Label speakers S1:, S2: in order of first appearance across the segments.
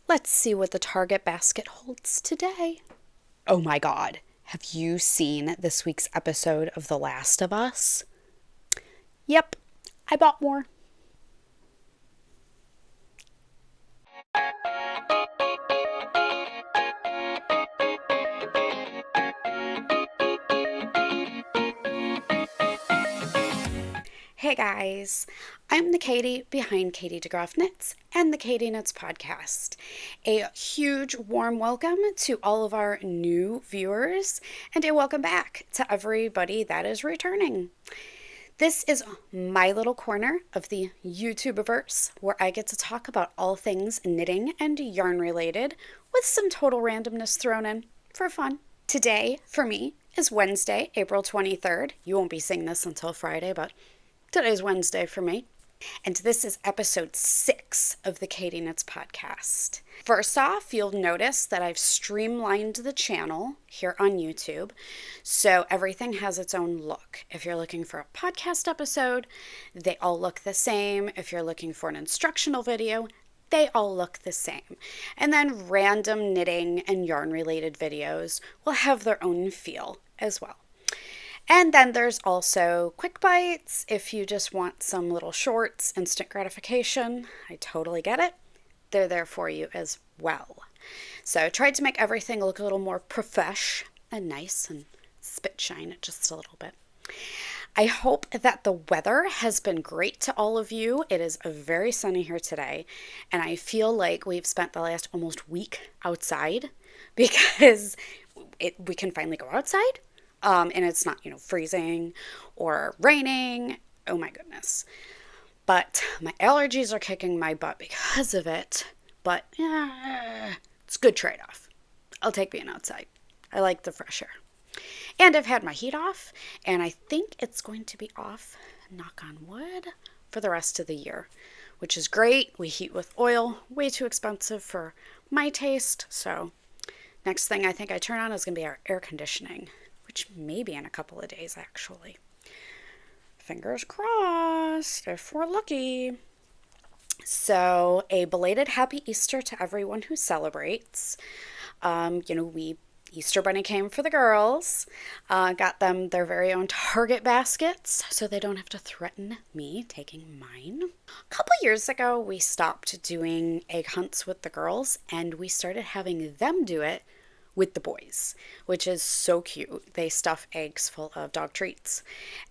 S1: Let's see what the Target basket holds today. Oh my God, have you seen this week's episode of The Last of Us? Yep, I bought more. Hey guys, I'm the Katie behind Katie DeGroff Knits and the Katie Knits podcast. A huge warm welcome to all of our new viewers and a welcome back to everybody that is returning. This is my little corner of the YouTubeverse where I get to talk about all things knitting and yarn related with some total randomness thrown in for fun. Today, for me, is Wednesday, April 23rd. You won't be seeing this until Friday, but today's Wednesday for me. And this is episode 6 of the Katie Knits podcast. First off, you'll notice that I've streamlined the channel here on YouTube, so everything has its own look. If you're looking for a podcast episode, they all look the same. If you're looking for an instructional video, they all look the same. And then random knitting and yarn related videos will have their own feel as well. And then there's also quick bites if you just want some little shorts, instant gratification. I totally get it. They're there for you as well. So I tried to make everything look a little more profesh and nice and spit shine it just a little bit. I hope that the weather has been great to all of you. It is very sunny here today, and I feel like we've spent the last almost week outside because we can finally go outside. And it's not, freezing or raining. Oh my goodness. But my allergies are kicking my butt because of it. But it's a good trade-off. I'll take being outside. I like the fresh air. And I've had my heat off, and I think it's going to be off, knock on wood, for the rest of the year, which is great. We heat with oil, way too expensive for my taste. So next thing I think I turn on is going to be our air conditioning, which may be in a couple of days, actually. Fingers crossed, if we're lucky. So, a belated happy Easter to everyone who celebrates. Easter Bunny came for the girls. Got them their very own Target baskets, so they don't have to threaten me taking mine. A couple years ago, we stopped doing egg hunts with the girls, and we started having them do it with the boys, which is so cute. They stuff eggs full of dog treats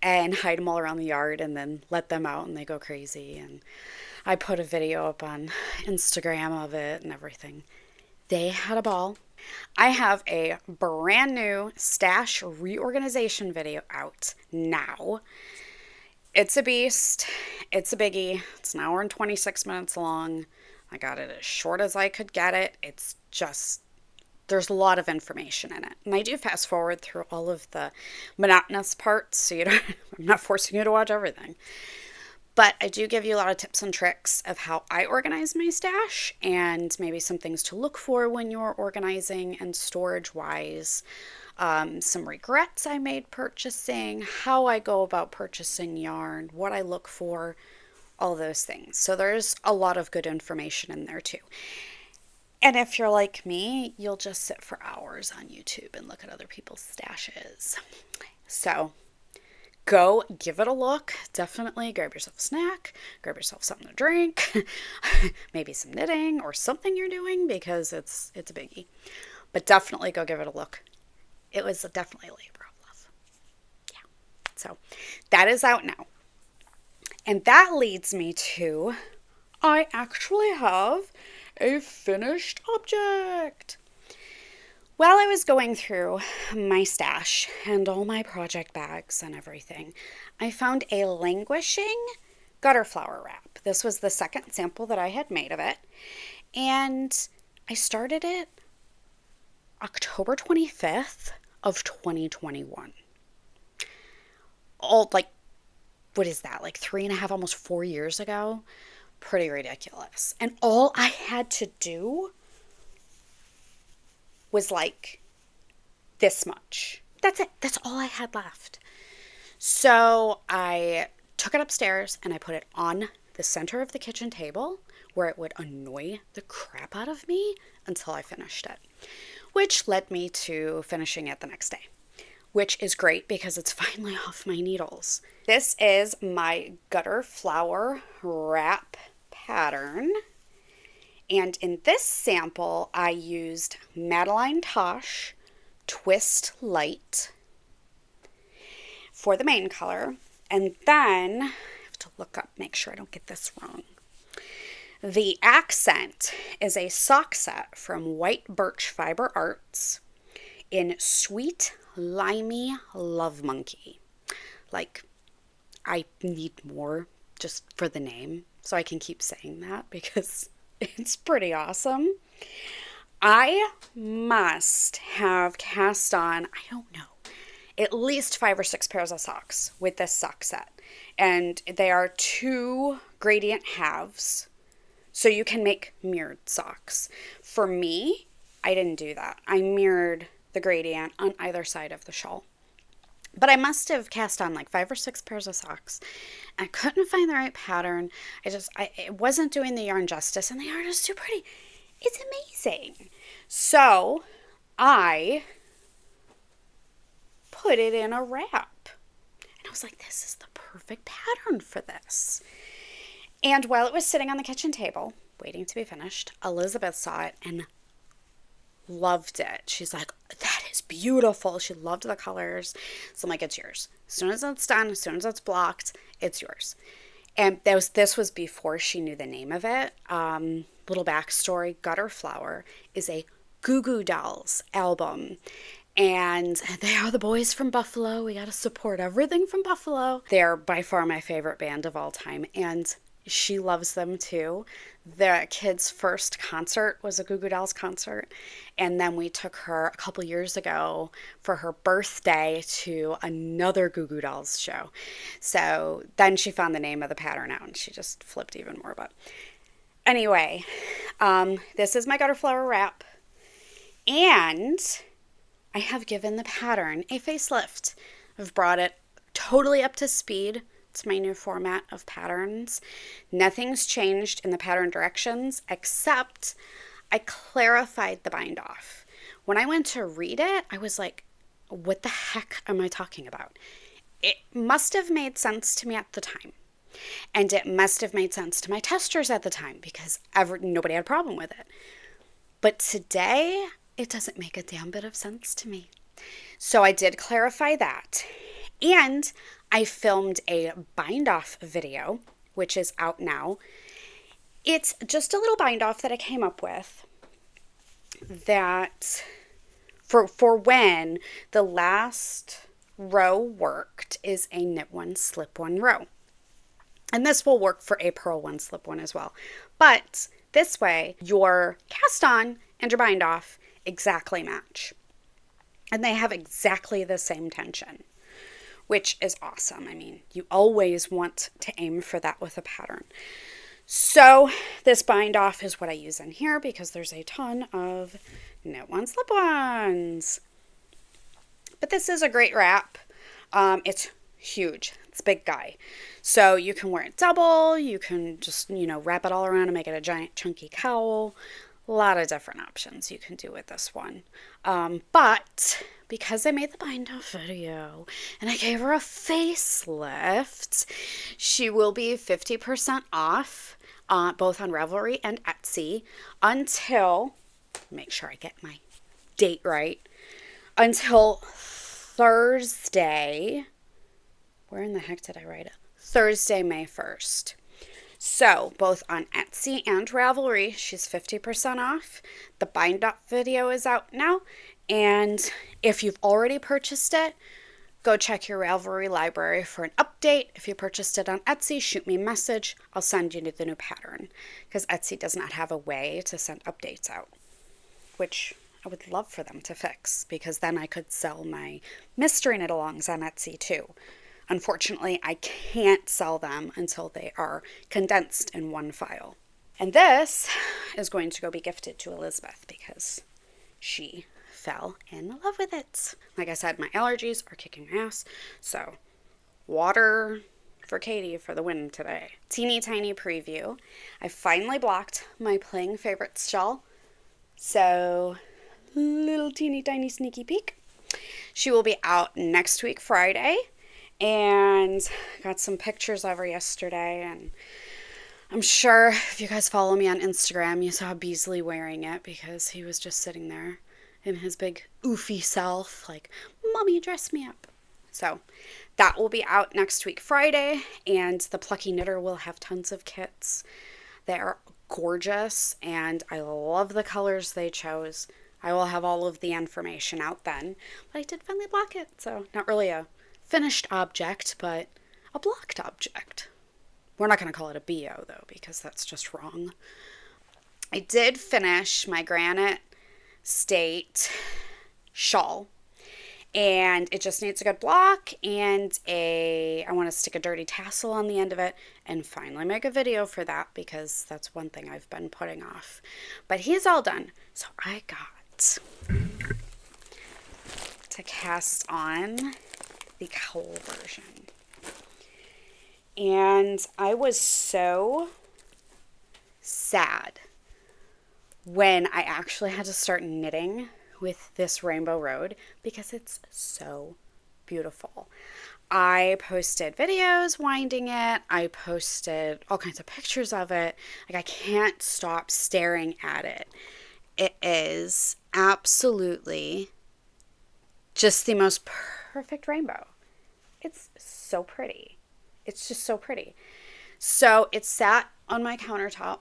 S1: and hide them all around the yard and then let them out and they go crazy. And I put a video up on Instagram of it and everything. They had a ball. I have a brand new stash reorganization video out now. It's a beast. It's a biggie. It's an hour and 26 minutes long. I got it as short as I could get it. It's just, there's a lot of information in it. And I do fast forward through all of the monotonous parts, so I'm not forcing you to watch everything. But I do give you a lot of tips and tricks of how I organize my stash and maybe some things to look for when you're organizing and storage-wise. Some regrets I made purchasing, how I go about purchasing yarn, what I look for, all those things. So there's a lot of good information in there too. And if you're like me, you'll just sit for hours on YouTube and look at other people's stashes. So go give it a look. Definitely grab yourself a snack, grab yourself something to drink, maybe some knitting or something you're doing because it's a biggie. But definitely go give it a look. It was definitely a labor of love. Yeah. So that is out now. And that leads me to, I actually have a finished object. While I was going through my stash and all my project bags and everything, I found a languishing Gutterflower wrap. This was the second sample that I had made of it. And I started it October 25th of 2021. What is that? 3.5, almost 4 years ago? Pretty ridiculous. And all I had to do was this much. That's it. That's all I had left. So I took it upstairs and I put it on the center of the kitchen table where it would annoy the crap out of me until I finished it, which led me to finishing it the next day, which is great because it's finally off my needles. This is my Gutterflower wrap pattern. And in this sample, I used Madeline Tosh Twist Light for the main color. And then, I have to look up, make sure I don't get this wrong. The accent is a sock set from White Birch Fiber Arts in Sweet Limey Love Monkey. Like, I need more just for the name, so I can keep saying that because it's pretty awesome. I must have cast on, I don't know, at least 5 or 6 pairs of socks with this sock set. And they are 2 gradient halves, so you can make mirrored socks. For me, I didn't do that. I mirrored the gradient on either side of the shawl. But I must have cast on like 5 or 6 pairs of socks. I couldn't find the right pattern. It wasn't doing the yarn justice, and the yarn is too pretty. It's amazing. So I put it in a wrap. And I was like, this is the perfect pattern for this. And while it was sitting on the kitchen table, waiting to be finished, Elizabeth saw it and loved it. She's like, that is beautiful. She loved the colors. So I'm like, it's yours. As soon as it's done, as soon as it's blocked, it's yours. And this was before she knew the name of it. Little backstory, Gutterflower is a Goo Goo Dolls album. And they are the boys from Buffalo. We got to support everything from Buffalo. They're by far my favorite band of all time. And she loves them too. The kids' first concert was a Goo Goo Dolls concert. And then we took her a couple years ago for her birthday to another Goo Goo Dolls show. So then she found the name of the pattern out and she just flipped even more. But anyway, this is my Gutterflower wrap. And I have given the pattern a facelift. I've brought it totally up to speed. It's my new format of patterns. Nothing's changed in the pattern directions except I clarified the bind off. When I went to read it, I was like, what the heck am I talking about? It must have made sense to me at the time. And it must have made sense to my testers at the time because nobody had a problem with it. But today, it doesn't make a damn bit of sense to me. So I did clarify that. And I filmed a bind-off video, which is out now. It's just a little bind-off that I came up with that for when the last row worked is a knit one, slip one row. And this will work for a purl one, slip one as well. But this way, your cast on and your bind-off exactly match. And they have exactly the same tension, which is awesome. I mean, you always want to aim for that with a pattern. So this bind off is what I use in here because there's a ton of knit one, slip ones. But this is a great wrap. It's huge. It's a big guy. So you can wear it double. You can just, wrap it all around and make it a giant chunky cowl. A lot of different options you can do with this one. But because I made the bind off video and I gave her a facelift, she will be 50% off both on Ravelry and Etsy until, make sure I get my date right, until Thursday. Where in the heck did I write it? Thursday, May 1st. So, both on Etsy and Ravelry, she's 50% off. The bind up video is out now. And if you've already purchased it, go check your Ravelry library for an update. If you purchased it on Etsy, shoot me a message. I'll send you the new pattern. Because Etsy does not have a way to send updates out, which I would love for them to fix. Because then I could sell my mystery knit-alongs on Etsy too. Unfortunately, I can't sell them until they are condensed in one file. And this is going to go be gifted to Elizabeth because she fell in love with it. Like I said, my allergies are kicking my ass. So water, for Katie for the win today. Teeny tiny preview. I finally blocked my playing favorites shawl. So, little teeny tiny sneaky peek. She will be out next week, Friday. And got some pictures of her yesterday. And I'm sure if you guys follow me on Instagram, you saw Beasley wearing it because he was just sitting there in his big oofy self, like, Mommy, dress me up. So that will be out next week, Friday, and the Plucky Knitter will have tons of kits. They are gorgeous, and I love the colors they chose. I will have all of the information out then, but I did finally block it, so not really a finished object, but a blocked object. We're not going to call it a BO, though, because that's just wrong. I did finish my Granite State shawl, and it just needs a good block and I want to stick a dirty tassel on the end of it and finally make a video for that because that's one thing I've been putting off. But he's all done. So I got to cast on the Cowl version. And I was so sad when I actually had to start knitting with this Rainbow Road because it's so beautiful. I posted videos winding it. I posted all kinds of pictures of it. Like, I can't stop staring at it. It is absolutely just the most perfect rainbow. It's so pretty. It's just so pretty. So it sat on my countertop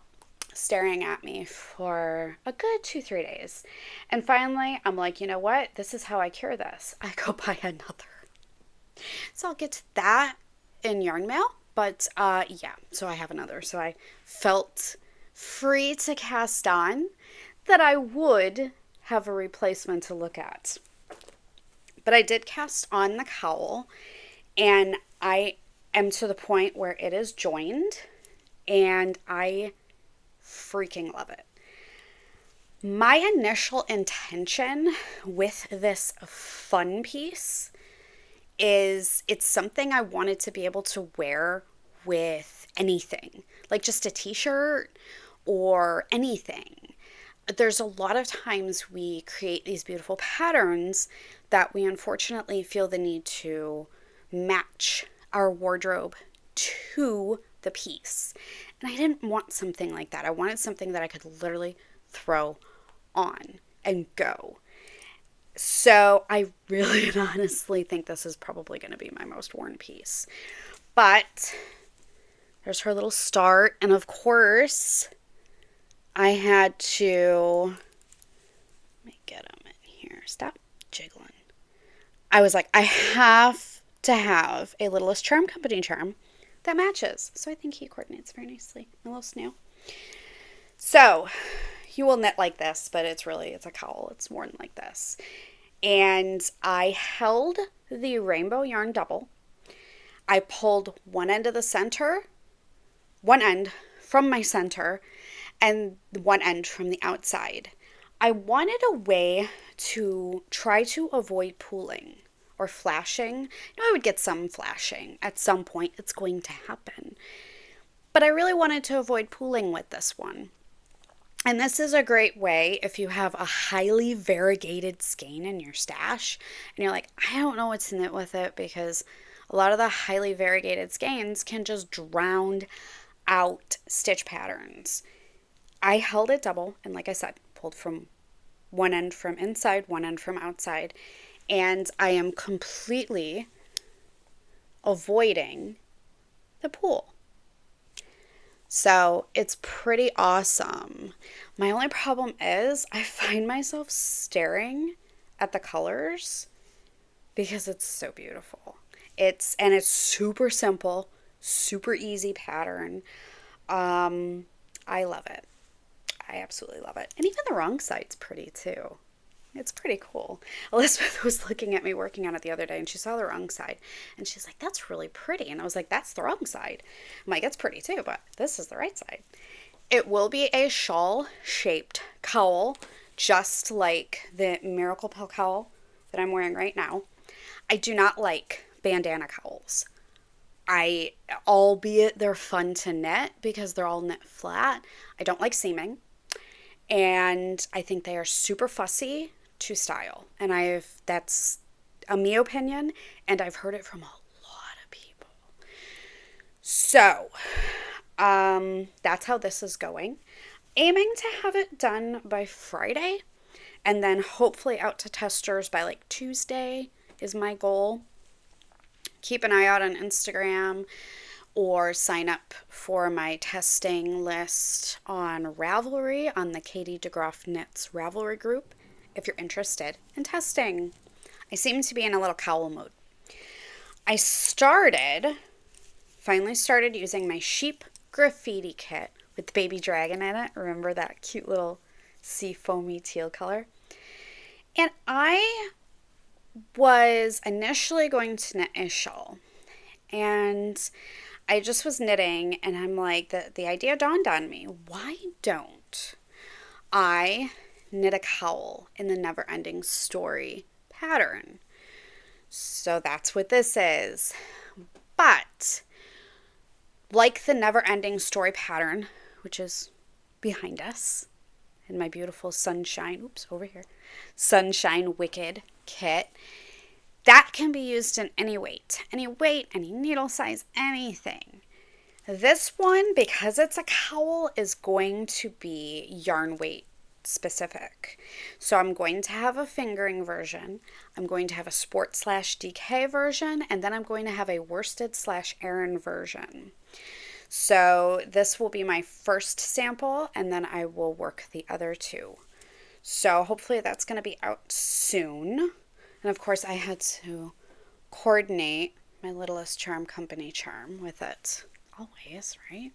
S1: staring at me for a good 2-3 days. And finally, I'm like, you know what? This is how I cure this. I go buy another. So I'll get to that in yarn mail. But yeah, so I have another. So I felt free to cast on that I would have a replacement to look at. But I did cast on the Cowl, and I am to the point where it is joined, and I freaking love it. My initial intention with this fun piece is it's something I wanted to be able to wear with anything, like just a t-shirt or anything. There's a lot of times we create these beautiful patterns that we unfortunately feel the need to match our wardrobe to the piece. And I didn't want something like that. I wanted something that I could literally throw on and go. So I really and honestly think this is probably going to be my most worn piece. But there's her little start. And of course, I had to, let me get them in here. Stop jiggling. I was like, I have to have a Littlest Charm Company charm that matches. So I think he coordinates very nicely. My little snail. So you will knit like this, but it's a cowl. It's worn like this. And I held the rainbow yarn double. I pulled one end of the center, one end from my center, and one end from the outside. I wanted a way to try to avoid pooling or flashing. I would get some flashing at some point. It's going to happen. But I really wanted to avoid pooling with this one. And this is a great way if you have a highly variegated skein in your stash and you're like, I don't know what to knit with it because a lot of the highly variegated skeins can just drown out stitch patterns. I held it double and, like I said, pulled from one end from inside, one end from outside, and I am completely avoiding the pool. So it's pretty awesome. My only problem is I find myself staring at the colors because it's so beautiful. It's super simple, super easy pattern. I love it. I absolutely love it. And even the wrong side's pretty too. It's pretty cool. Elizabeth was looking at me working on it the other day and she saw the wrong side and she's like, that's really pretty. And I was like, that's the wrong side. I'm like, it's pretty too, but this is the right side. It will be a shawl shaped cowl, just like the Miracle Pill cowl that I'm wearing right now. I do not like bandana cowls. Albeit they're fun to knit because they're all knit flat, I don't like seaming. And I think they are super fussy to style. And that's a me opinion, and I've heard it from a lot of people. So, that's how this is going. Aiming to have it done by Friday, and then hopefully out to testers by like Tuesday is my goal. Keep an eye out on Instagram or sign up for my testing list on Ravelry, on the Katie DeGroff Knits Ravelry group, if you're interested in testing. I seem to be in a little cowl mode. I finally started using my sheep graffiti kit with the baby dragon in it. Remember that cute little sea foamy teal color? And I was initially going to knit a shawl, and I just was knitting, and I'm like, the idea dawned on me. Why don't I knit a cowl in the Never Ending Story pattern? So that's what this is. But like the Never Ending Story pattern, which is behind us in my beautiful sunshine wicked kit, that can be used in any weight, any needle size, anything. This one, because it's a cowl, is going to be yarn weight specific. So I'm going to have a fingering version, I'm going to have a sport/DK version, and then I'm going to have a worsted/Aran version. So this will be my first sample, and then I will work the other two. So hopefully that's going to be out soon. And of course I had to coordinate my Littlest Charm Company charm with it. Always, right?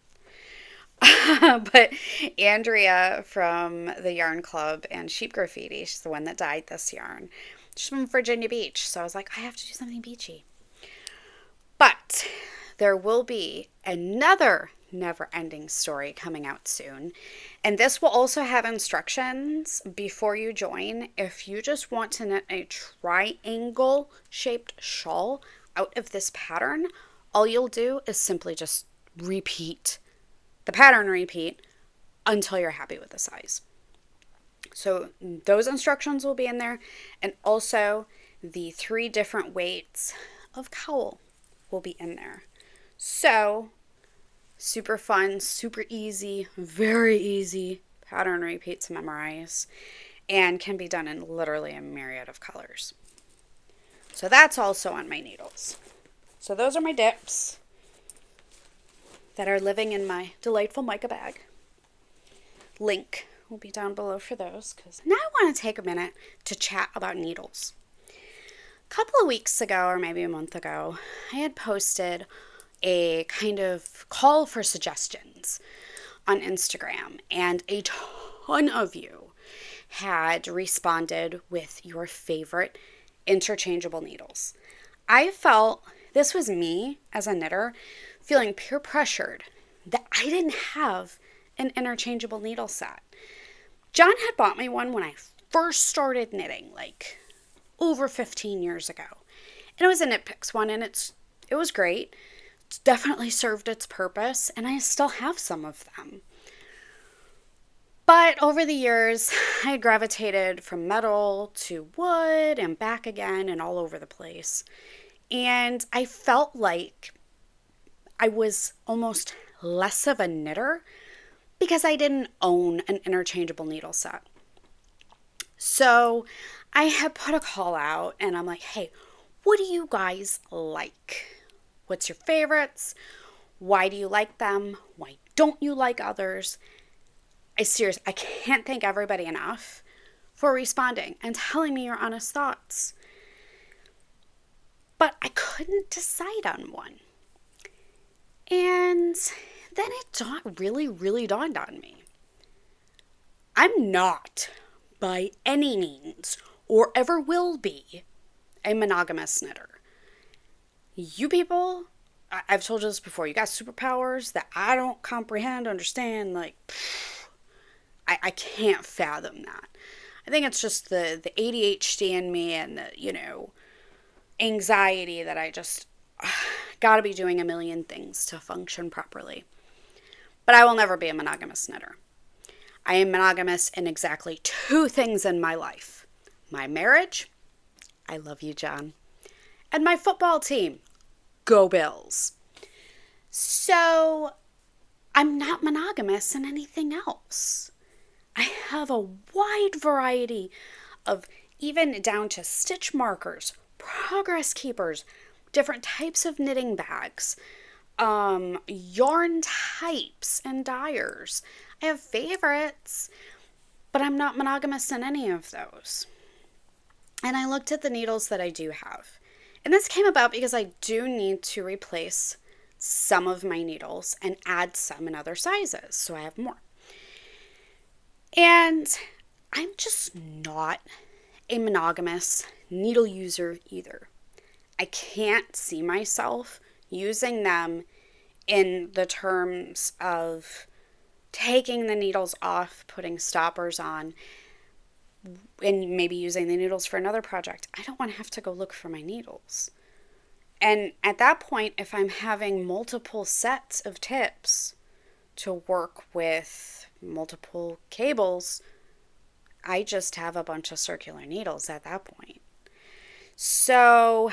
S1: But Andrea from the Yarn Club and Sheep Graffiti, she's the one that dyed this yarn. She's from Virginia Beach, so I was like, I have to do something beachy. But there will be another Never Ending Story coming out soon, and this will also have instructions before you join. If you just want to knit a triangle shaped shawl out of this pattern, all you'll do is simply just repeat the pattern until you're happy with the size. So those instructions will be in there, and also the 3 different weights of cowl will be in there. So super fun, super easy, very easy pattern repeat to memorize, and can be done in literally a myriad of colors. So that's also on my needles. So those are my dips that are living in my delightful mica bag. Link will be down below for those. Now I want to take a minute to chat about needles. A couple of weeks ago, or maybe a month ago, I had posted a kind of call for suggestions on Instagram, and a ton of you had responded with your favorite interchangeable needles. I felt this was me as a knitter feeling peer pressured that I didn't have an interchangeable needle set. John had bought me one when I first started knitting, like over 15 years ago. And it was a Knit Picks one, and it was great. It's definitely served its purpose, and I still have some of them. But over the years, I had gravitated from metal to wood and back again and all over the place. And I felt like I was almost less of a knitter because I didn't own an interchangeable needle set. So I had put a call out, and I'm like, hey, what do you guys like? What's your favorites? Why do you like them? Why don't you like others? I can't thank everybody enough for responding and telling me your honest thoughts. But I couldn't decide on one. And then it really dawned on me. I'm not, by any means, or ever will be, a monogamous knitter. You people, I've told you this before, you got superpowers that I don't comprehend, understand, like, I can't fathom that. I think it's just the ADHD in me and the, anxiety that I just got to be doing a million things to function properly. But I will never be a monogamous knitter. I am monogamous in exactly 2 things in my life. My marriage, I love you, John, and my football team, go Bills. So I'm not monogamous in anything else. I have a wide variety of, even down to stitch markers, progress keepers, different types of knitting bags, yarn types and dyers. I have favorites, but I'm not monogamous in any of those. And I looked at the needles that I do have. And this came about because I do need to replace some of my needles and add some in other sizes, so I have more. And I'm just not a monogamous needle user either. I can't see myself using them in the terms of taking the needles off, putting stoppers on, and maybe using the needles for another project. I don't want to have to go look for my needles. And at that point, if I'm having multiple sets of tips to work with multiple cables, I just have a bunch of circular needles at that point. So,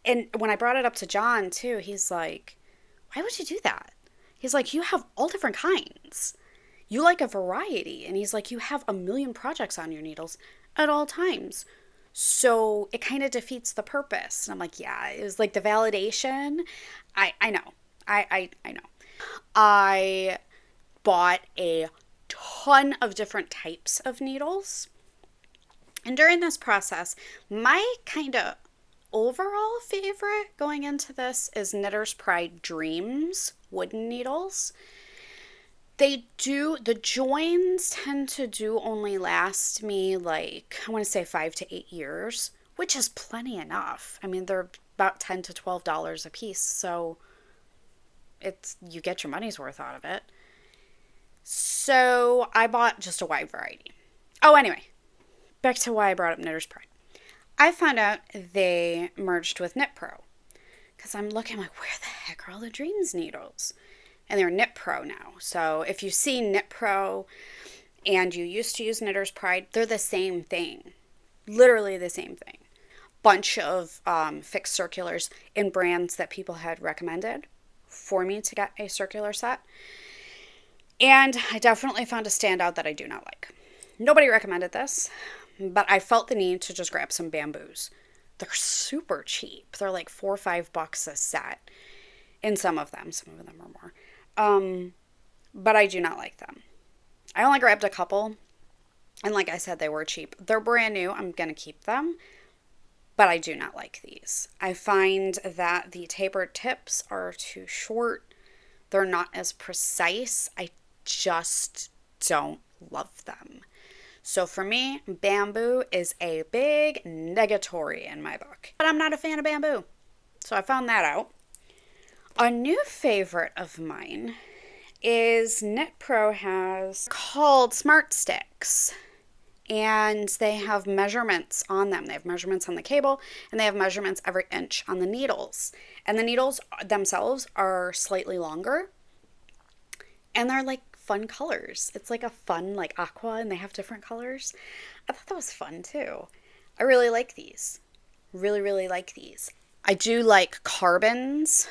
S1: and when I brought it up to John too, he's like, why would you do that? He's like, you have all different kinds. You like a variety. And he's like, you have a million projects on your needles at all times. So it kind of defeats the purpose. And I'm like, yeah, it was like the validation. I know. I know. I bought a ton of different types of needles. And during this process, my kind of overall favorite going into this is Knitter's Pride Dreams wooden needles. The joins tend to only last me like, I want to say 5 to 8 years, which is plenty enough. I mean, they're about $10 to $12 a piece, so you get your money's worth out of it. So I bought just a wide variety. Oh, anyway, back to why I brought up Knitter's Pride. I found out they merged with Knit Pro, because I'm looking like, where the heck are all the Dreams needles? And they're Knit Pro now. So if you see Knit Pro and you used to use Knitter's Pride, they're the same thing. Literally the same thing. Bunch of fixed circulars in brands that people had recommended for me to get a circular set. And I definitely found a standout that I do not like. Nobody recommended this, but I felt the need to just grab some bamboos. They're super cheap. They're like $4 or $5 a set in some of them. Some of them are more. But I do not like them. I only grabbed a couple, and like I said, they were cheap. They're brand new. I'm going to keep them, but I do not like these. I find that the tapered tips are too short. They're not as precise. I just don't love them. So for me, bamboo is a big negatory in my book. But I'm not a fan of bamboo. So I found that out. A new favorite of mine is Knit Pro has called Smart Sticks. And they have measurements on them. They have measurements on the cable, and they have measurements every inch on the needles. And the needles themselves are slightly longer. And they're like fun colors. It's like a fun like aqua, and they have different colors. I thought that was fun too. I really like these. Really, really like these. I do like Carbon's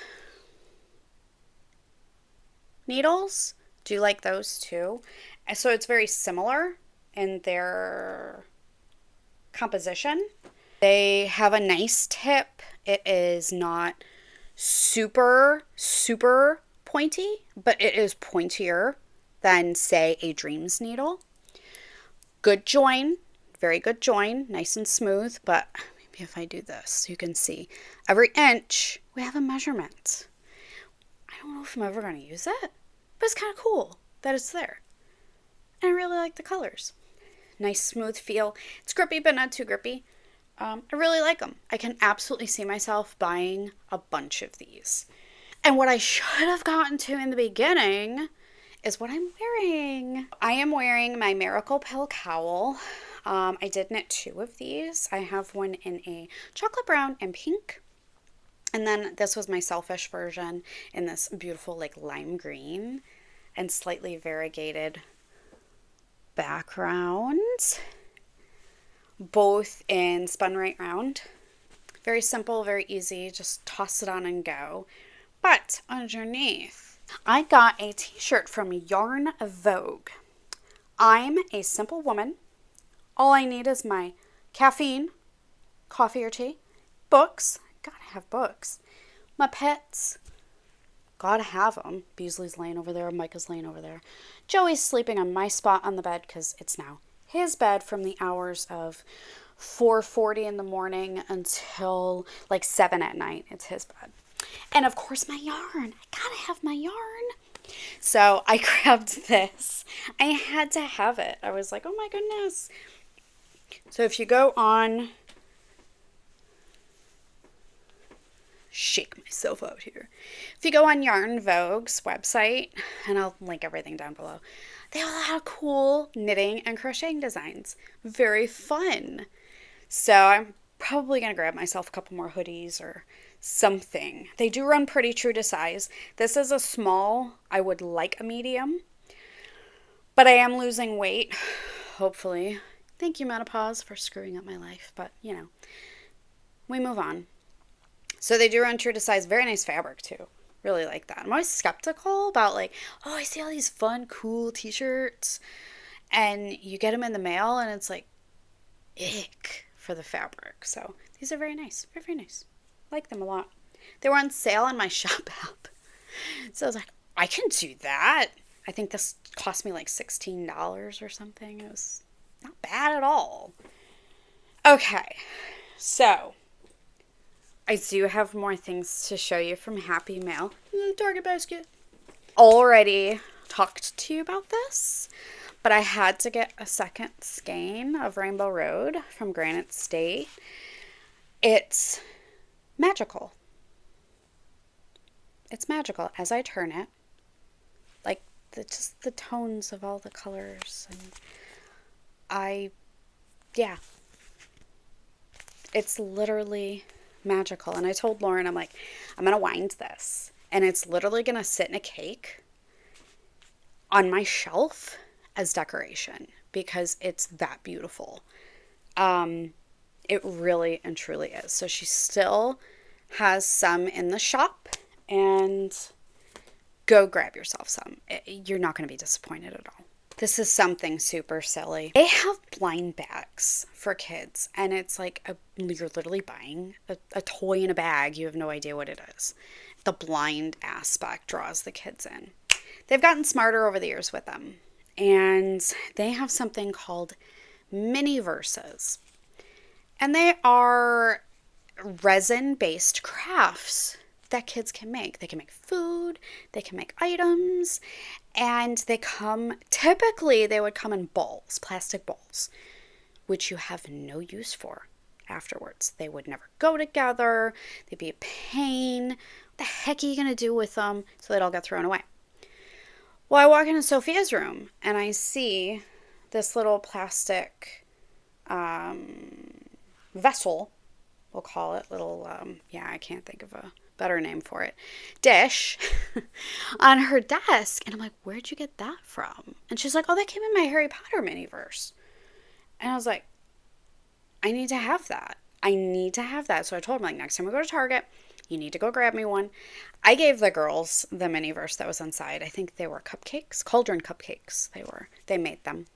S1: needles. Do like those too. So it's very similar in their composition. They have a nice tip. It is not super, super pointy, but it is pointier than, say, a Dreams needle. Good join. Very good join. Nice and smooth, but maybe if I do this, you can see every inch we have a measurement. I don't know if I'm ever going to use it, but it's kind of cool that it's there. And I really like the colors. Nice smooth feel. It's grippy, but not too grippy. I really like them. I can absolutely see myself buying a bunch of these. And what I should have gotten to in the beginning is what I'm wearing. I am wearing my Miracle Pill cowl. I did knit 2 of these. I have one in a chocolate brown and pink. And then this was my selfish version in this beautiful like lime green and slightly variegated background, both in spun right round. Very simple, very easy, just toss it on and go. But underneath, I got a t-shirt from Yarn Vogue. I'm a simple woman. All I need is my caffeine, coffee or tea, books, gotta have books, my pets, gotta have them. Beasley's laying over there, Micah's laying over there. Joey's sleeping on my spot on the bed because it's now his bed from the hours of 4:40 in the morning until like 7 at night. It's his bed. And of course my yarn. I gotta have my yarn. So I grabbed this. I had to have it. I was like, oh my goodness. So if you go on, shake myself out here. If you go on Yarn Vogue's website, and I'll link everything down below, they have a lot of cool knitting and crocheting designs. Very fun. So I'm probably going to grab myself a couple more hoodies or something. They do run pretty true to size. This is a small. I would like a medium. But I am losing weight, hopefully. Thank you, menopause, for screwing up my life. But, you know, we move on. So they do run true to size. Very nice fabric, too. Really like that. I'm always skeptical about like, oh, I see all these fun, cool t-shirts. And you get them in the mail and it's like, ick for the fabric. So these are very nice. Very, very nice. Like them a lot. They were on sale on my shop app. So I was like, I can do that. I think this cost me like $16 or something. It was not bad at all. Okay, so I do have more things to show you from Happy Mail. Target basket. Already talked to you about this, but I had to get a second skein of Rainbow Road from Granite State. It's magical. It's magical as I turn it. Like just the tones of all the colors, and yeah, it's literally magical. And I told Lauren, I'm like, I'm gonna wind this, and it's literally gonna sit in a cake on my shelf as decoration because it's that beautiful. It really and truly is. So she still has some in the shop, and go grab yourself some. You're not going to be disappointed at all. This is something super silly. They have blind bags for kids, and it's like you're literally buying a toy in a bag. You have no idea what it is. The blind aspect draws the kids in. They've gotten smarter over the years with them, and they have something called Miniverses, and they are resin-based crafts that kids can make. They can make food, they can make items, and typically they would come in balls, plastic balls, which you have no use for afterwards. They would never go together, they'd be a pain. What the heck are you going to do with them? So they'd all get thrown away. Well, I walk into Sophia's room and I see this little plastic vessel, we'll call it, little, I can't think of a better name for it, dish on her desk. And I'm like, where'd you get that from? And she's like, oh, that came in my Harry Potter Miniverse. And I was like, I need to have that. So I told him, like, next time we go to Target, you need to go grab me one. I gave the girls the Miniverse that was inside. I think they were cupcakes, cauldron cupcakes. They made them.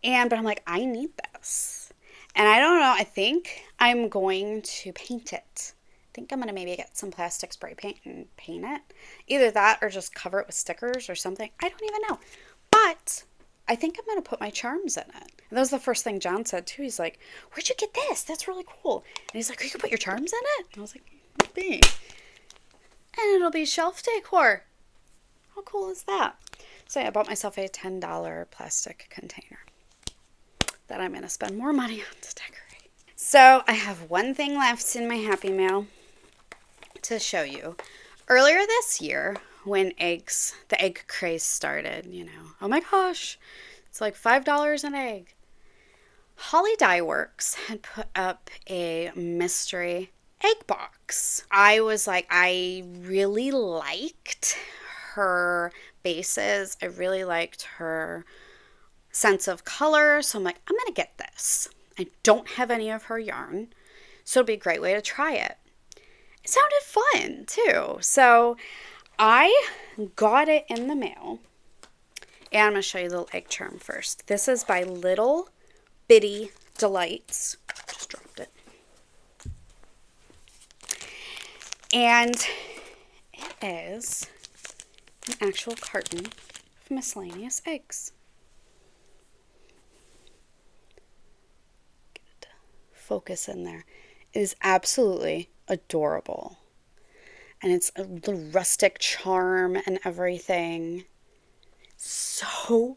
S1: But I'm like, I need this. And I don't know, I think I'm going to paint it. I think I'm going to maybe get some plastic spray paint and paint it. Either that or just cover it with stickers or something. I don't even know. But I think I'm going to put my charms in it. And that was the first thing John said too. He's like, where'd you get this? That's really cool. And he's like, you can put your charms in it? And I was like, maybe. And it'll be shelf decor. How cool is that? So I bought myself a $10 plastic container that I'm going to spend more money on to decorate. So I have one thing left in my Happy Mail to show you. Earlier this year, when the egg craze started, oh my gosh, it's like $5 an egg. Holly Dye Works had put up a mystery egg box. I was like, I really liked her bases. I really liked her sense of color. So I'm like, I'm going to get this. I don't have any of her yarn, so it'll be a great way to try it. It sounded fun too. So I got it in the mail. And I'm going to show you the little egg charm first. This is by Little Bitty Delights. Just dropped it. And it is an actual carton of miscellaneous eggs. Get it to focus in there. It is absolutely adorable. And it's a little rustic charm and everything. So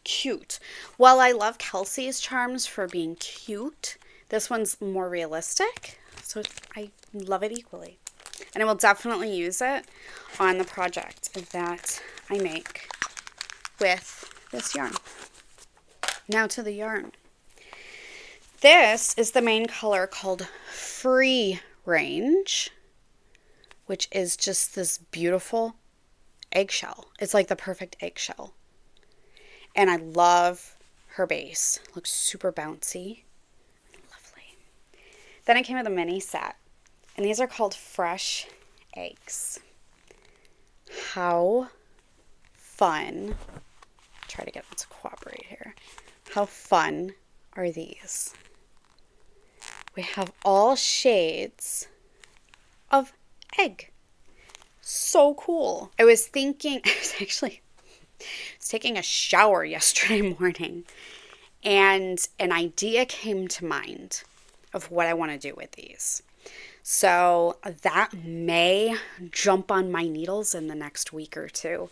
S1: cute. While I love Kelsey's charms for being cute, this one's more realistic. So I love it equally. And I will definitely use it on the project that I make with this yarn. Now to the yarn. This is the main color called Free Range, which is just this beautiful eggshell. It's like the perfect eggshell. And I love her base. It looks super bouncy. Lovely. Then I came with a mini set. And these are called Fresh Eggs. How fun. Try to get it to cooperate here. How fun are these? We have all shades of egg. So cool. I was taking a shower yesterday morning, and an idea came to mind of what I want to do with these. So that may jump on my needles in the next week or two.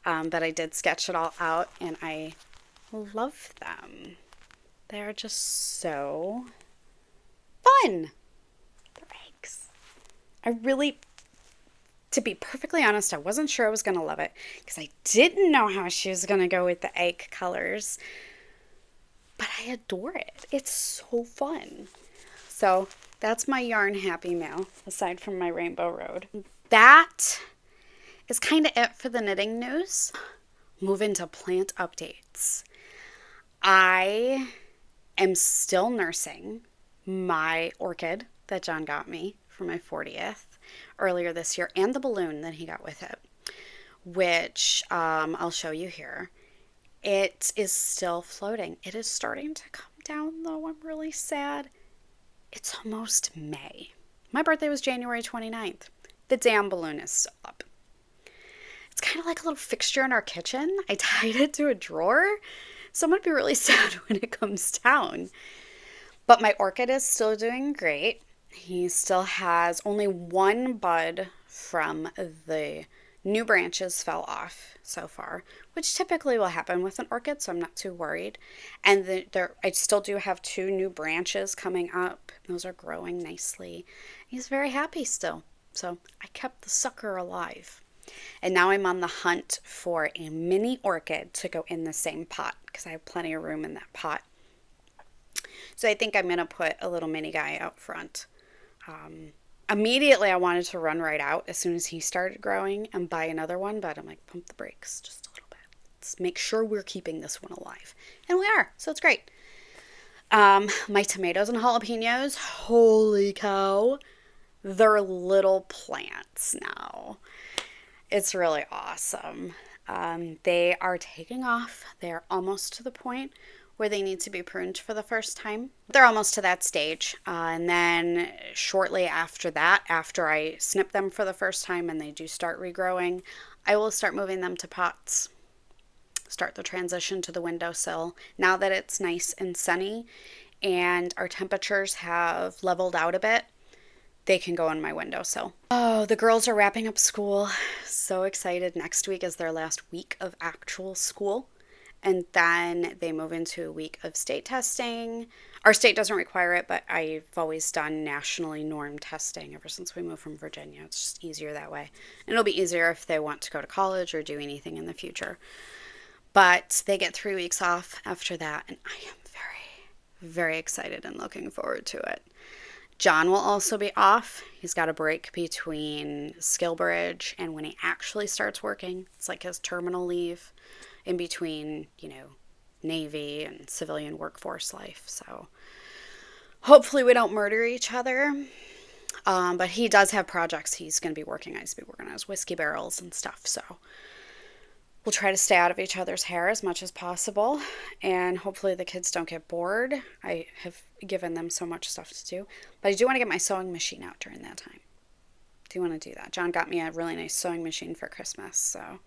S1: But I did sketch it all out, and I love them. They're just so fun. They're eggs. To be perfectly honest, I wasn't sure I was going to love it because I didn't know how she was going to go with the egg colors. But I adore it. It's so fun. So that's my yarn happy mail, aside from my Rainbow Road. That is kind of it for the knitting news. Move into plant updates. I am still nursing my orchid that John got me for my 40th earlier this year, and the balloon that he got with it, which I'll show you here. It is still floating. It is starting to come down, though. I'm really sad. It's almost May. My birthday was January 29th. The damn balloon is still up. It's kind of like a little fixture in our kitchen. I tied it to a drawer, so I'm going to be really sad when it comes down. But my orchid is still doing great. He still has only one bud from the new branches fell off so far, which typically will happen with an orchid, so I'm not too worried. And I still do have 2 new branches coming up. Those are growing nicely. He's very happy still, so I kept the sucker alive. And now I'm on the hunt for a mini orchid to go in the same pot because I have plenty of room in that pot. So I think I'm going to put a little mini guy out front. Immediately I wanted to run right out as soon as he started growing and buy another one, but I'm like, pump the brakes just a little bit. Let's make sure we're keeping this one alive. And we are, so it's great. My tomatoes and jalapenos, holy cow, they're little plants now. It's really awesome. They are taking off. They're almost to the point where they need to be pruned for the first time. They're almost to that stage. And then shortly after that, after I snip them for the first time and they do start regrowing, I will start moving them to pots. Start the transition to the windowsill. Now that it's nice and sunny and our temperatures have leveled out a bit, they can go in my windowsill. Oh, the girls are wrapping up school. So excited. Next week is their last week of actual school. And then they move into a week of state testing. Our state doesn't require it, but I've always done nationally normed testing ever since we moved from Virginia. It's just easier that way. And it'll be easier if they want to go to college or do anything in the future. But they get 3 weeks off after that, and I am very, very excited and looking forward to it. John will also be off. He's got a break between Skillbridge and when he actually starts working. It's like his terminal leave in between, Navy and civilian workforce life. So hopefully we don't murder each other. But he does have projects he's going to be working on. He's going to be working on his whiskey barrels and stuff. So we'll try to stay out of each other's hair as much as possible. And hopefully the kids don't get bored. I have given them so much stuff to do. But I do want to get my sewing machine out during that time. Do want to do that. John got me a really nice sewing machine for Christmas. So I'm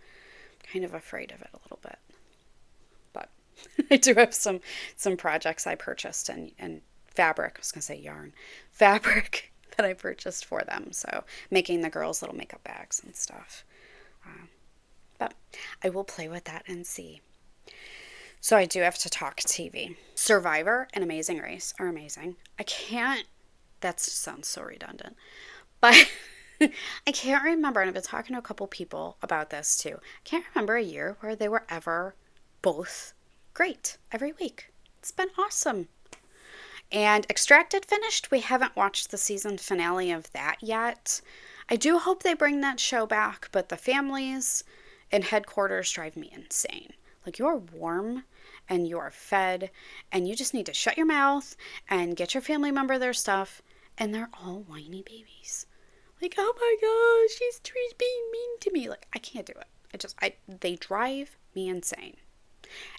S1: kind of afraid of it a little bit. But I do have some projects I purchased and fabric. I was going to say yarn. Fabric that I purchased for them. So making the girls little makeup bags and stuff. But I will play with that and see. So I do have to talk TV. Survivor and Amazing Race are amazing. That sounds so redundant. But I can't remember, and I've been talking to a couple people about this too. I can't remember a year where they were ever both great every week. It's been awesome. And Extracted finished. We haven't watched the season finale of that yet. I do hope they bring that show back, but the families in headquarters drive me insane. Like, you're warm and you're fed and you just need to shut your mouth and get your family member their stuff, and they're all whiny babies. Like, oh my gosh, she's being mean to me. Like, I can't do it. They drive me insane.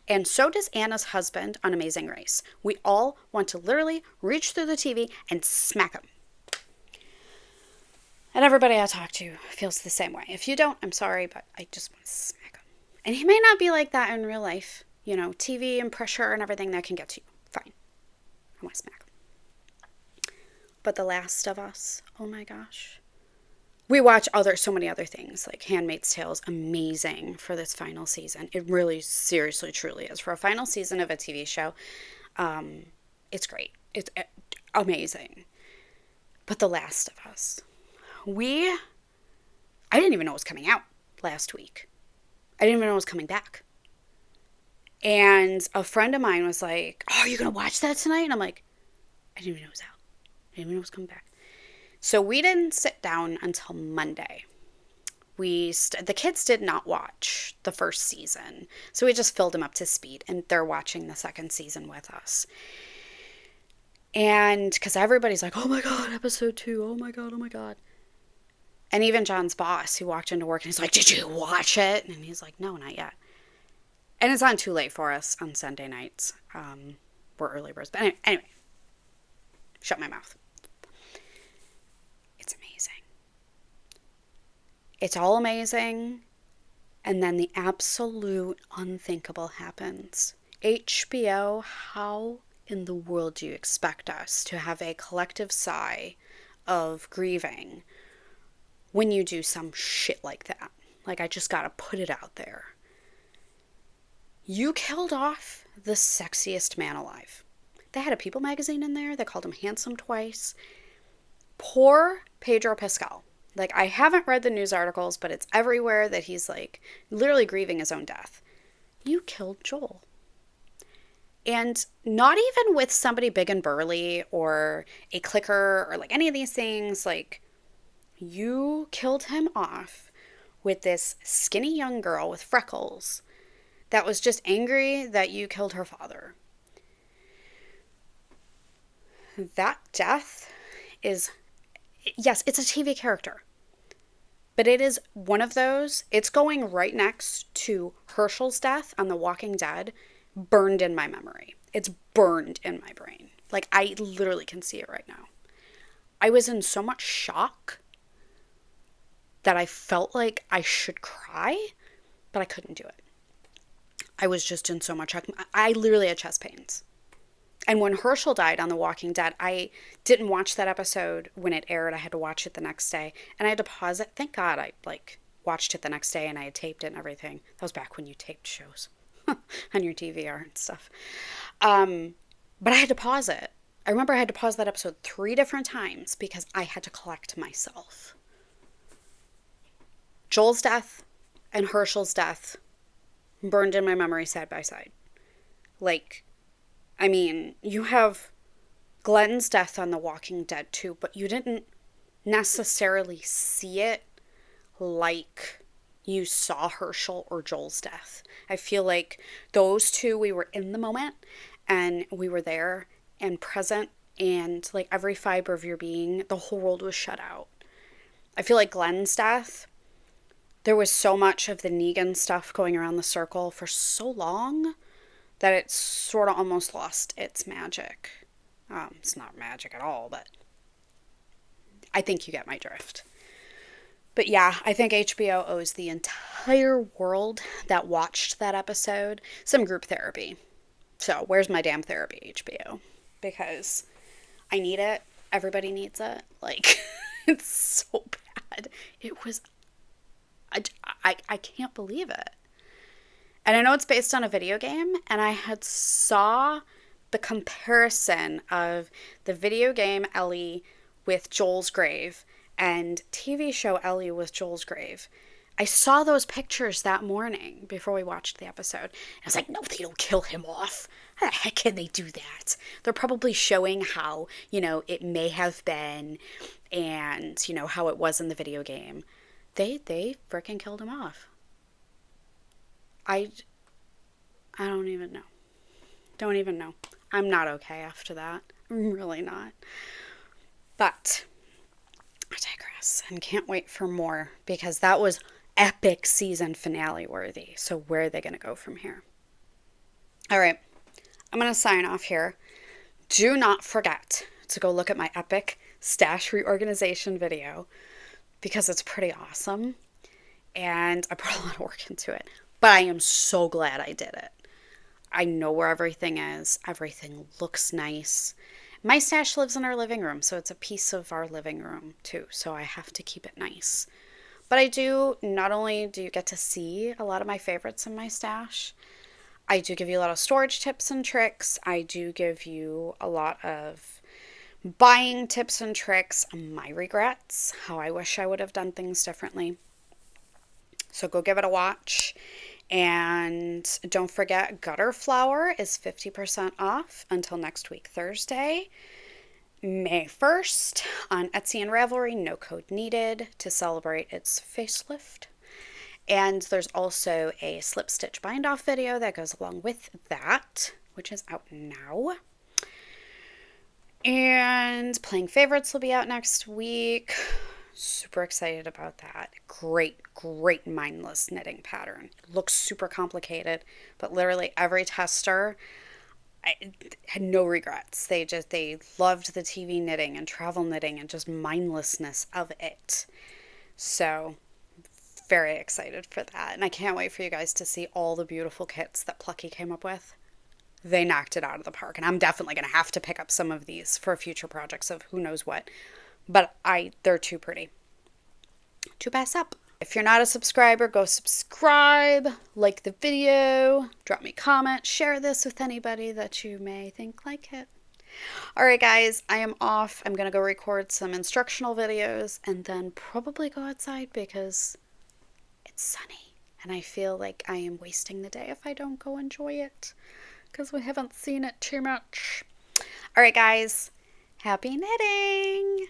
S1: And so does Anna's husband on Amazing Race. We all want to literally reach through the TV and smack him. And everybody I talk to feels the same way. If you don't, I'm sorry, but I just want to smack him. And he may not be like that in real life. TV and pressure and everything that can get to you. Fine. I want to smack him. But The Last of Us, oh my gosh. We watch so many other things, like Handmaid's Tale is amazing for this final season. It really, seriously, truly is. For a final season of a TV show, it's great. It's amazing. But The Last of Us. I didn't even know it was coming out last week. I didn't even know it was coming back. And a friend of mine was like, oh, are you going to watch that tonight? And I'm like, I didn't even know it was out. I didn't even know it was coming back. So we didn't sit down until Monday. The kids did not watch the first season. So we just filled them up to speed, and they're watching the second season with us. And because everybody's like, oh my God, episode 2. Oh my God, oh my God. And even John's boss, who walked into work and he's like, did you watch it? And he's like, no, not yet. And it's not too late for us on Sunday nights. We're early birds. But anyway, shut my mouth. It's amazing. It's all amazing. And then the absolute unthinkable happens. HBO, how in the world do you expect us to have a collective sigh of grieving when you do some shit like that? Like, I just gotta put it out there. You killed off the sexiest man alive. They had a People magazine in there. They called him handsome twice. Poor Pedro Pascal. Like, I haven't read the news articles, but it's everywhere that he's, like, literally grieving his own death. You killed Joel. And not even with somebody big and burly or a clicker or, like, any of these things. Like, you killed him off with this skinny young girl with freckles that was just angry that you killed her father. That death is, yes, it's a TV character. But it is one of those, it's going right next to Herschel's death on The Walking Dead, burned in my memory. It's burned in my brain. Like, I literally can see it right now. I was in so much shock that I felt like I should cry, but I couldn't do it. I was just in so much shock. I literally had chest pains. And when Herschel died on The Walking Dead, I didn't watch that episode when it aired. I had to watch it the next day. And I had to pause it. Thank God I, watched it the next day and I had taped it and everything. That was back when you taped shows on your DVR and stuff. But I had to pause it. I remember I had to pause that episode 3 different times because I had to collect myself. Joel's death and Herschel's death burned in my memory side by side. Like, I mean, you have Glenn's death on The Walking Dead too, but you didn't necessarily see it like you saw Herschel or Joel's death. I feel like those two, we were in the moment and we were there and present, and like every fiber of your being, the whole world was shut out. I feel like Glenn's death, there was so much of the Negan stuff going around the circle for so long that it sort of almost lost its magic. It's not magic at all, but I think you get my drift. But yeah, I think HBO owes the entire world that watched that episode some group therapy. So where's my damn therapy, HBO? Because I need it. Everybody needs it. Like, it's so bad. It was, I can't believe it. And I know it's based on a video game, and I had saw the comparison of the video game Ellie with Joel's grave and TV show Ellie with Joel's grave. I saw those pictures that morning before we watched the episode. I was like, no, they don't kill him off. How the heck can they do that? They're probably showing how, it may have been and, how it was in the video game. They freaking killed him off. I don't even know. Don't even know. I'm not okay after that. I'm really not. But I digress and can't wait for more because that was epic season finale worthy. So where are they going to go from here? All right. I'm going to sign off here. Do not forget to go look at my epic stash reorganization video because it's pretty awesome. And I put a lot of work into it. But I am so glad I did it. I know where everything is. Everything looks nice. My stash lives in our living room, so it's a piece of our living room too. So I have to keep it nice. But I do, not only do you get to see a lot of my favorites in my stash, I do give you a lot of storage tips and tricks. I do give you a lot of buying tips and tricks, my regrets, how I wish I would have done things differently. So go give it a watch. And don't forget, Gutterflower is 50% off until next week, Thursday, May 1st on Etsy and Ravelry. No code needed to celebrate its facelift. And there's also a slip stitch bind off video that goes along with that, which is out now. And Playing Favorites will be out next week. Super excited about that. Great mindless knitting pattern. Looks super complicated, but literally every tester, I had no regrets. They loved the TV knitting and travel knitting and just mindlessness of it. So very excited for that. And I can't wait for you guys to see all the beautiful kits that Plucky came up with. They knocked it out of the park. And I'm definitely going to have to pick up some of these for future projects of who knows what. But they're too pretty to pass up. If you're not a subscriber, go subscribe, like the video, drop me a comment, share this with anybody that you may think like it. All right, guys, I am off. I'm going to go record some instructional videos and then probably go outside because it's sunny. And I feel like I am wasting the day if I don't go enjoy it because we haven't seen it too much. All right, guys, happy knitting!